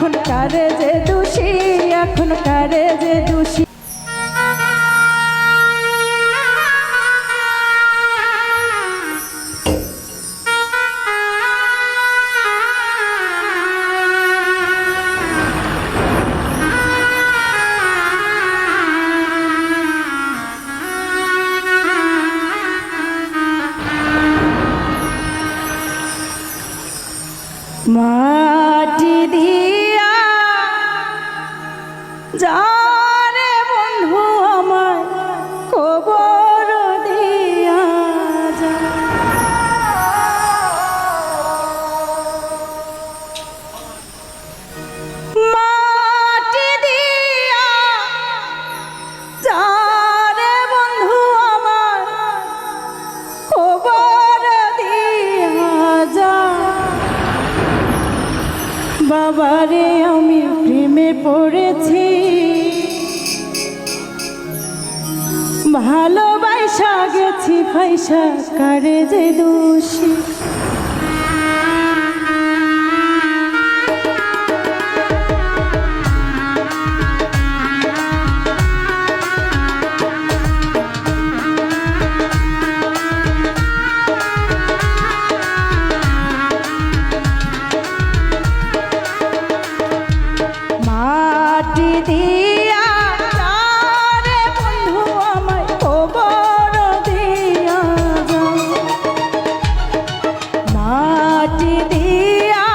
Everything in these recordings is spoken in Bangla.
এখন কারে যে দোষী, এখন কারে যে দোষী। মাটি দিয়া যারে বন্ধু আমার কবর দিয়া যা, মাটি দিয়া যারে বন্ধু আমার কবর দিয়া যা। বাবারে আমি প্রেমে পড়েছি, ভালোবাসা গেছি পয়সা কারে যে দোষী। মাটি দিয়া যারে বন্ধু আমায় কবর দিয়া যা, মাটি দিয়া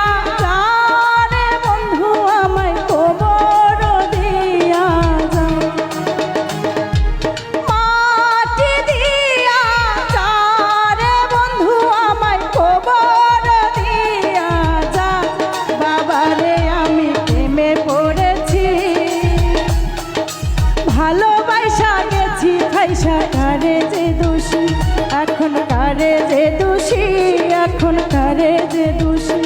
যারে বন্ধু আমায় কবর দিয়া যা, মাটি দিয়া যারে বন্ধু আমায় কবর দিয়া যা। বাবারে আমি প্রেমে পড়েছি, ভালোবাসা গেছি পয়সা কারে যে দোষী, এখন কারে যে দোষী, এখন কারে যে দোষী।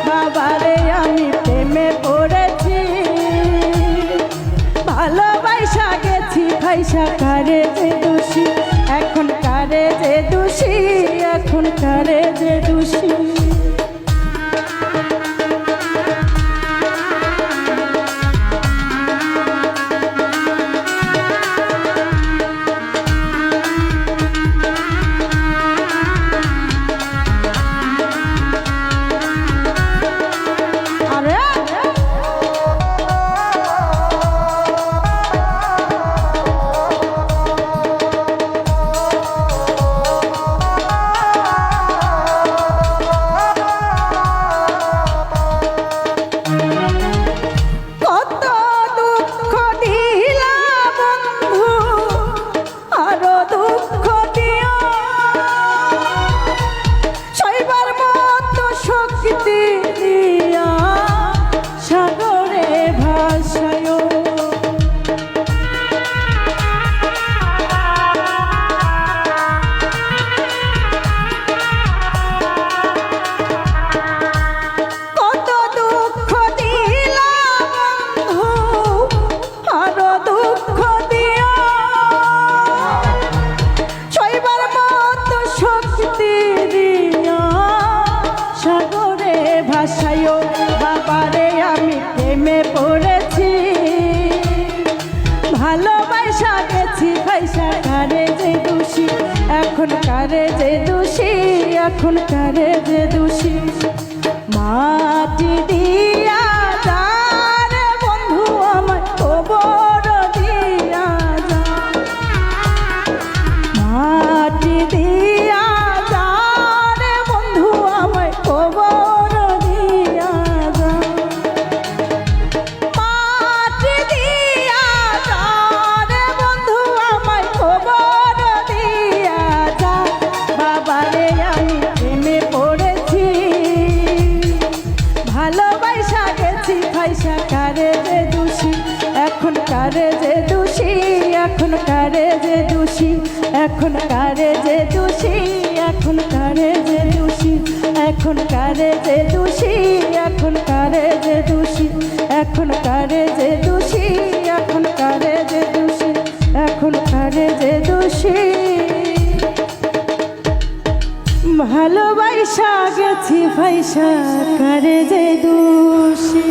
বাবারে আমি প্রেমে পড়েছি, ভালোবাসা গেছি পয়সা কারে যে দোষী, এখন কারে যে দোষী, এখন কারে যে দোষী। ভালোবাসা গেছি পয়সা কারে যে দোষী এখন কারে যে দোষী এখন কারে যে দোষী মাটি দিয়া যারে বন্ধু আমার কবর দিয়া যা মাটি দিয়া যারে বন্ধু আমার কবর দিয়া যা মাটি দিয়া যারে বন্ধু আমার কবর দিয়া যা বাবারে আমি প্রেমে পড়েছি ভালোবাসা গেছি পয়সা কারে যে দোষী এখন কারে যে দোষী এখন কারে যে দোষী এখন কারে যে দোষী এখন কারে যে দোষী এখন কারে যে দোষী এখন কারে যে দোষী এখন কারে যে দোষী এখন কারে যে দোষী এখন কারে যে দোষী ভালোবাসা গেছি পয়সা কারে যে দোষী।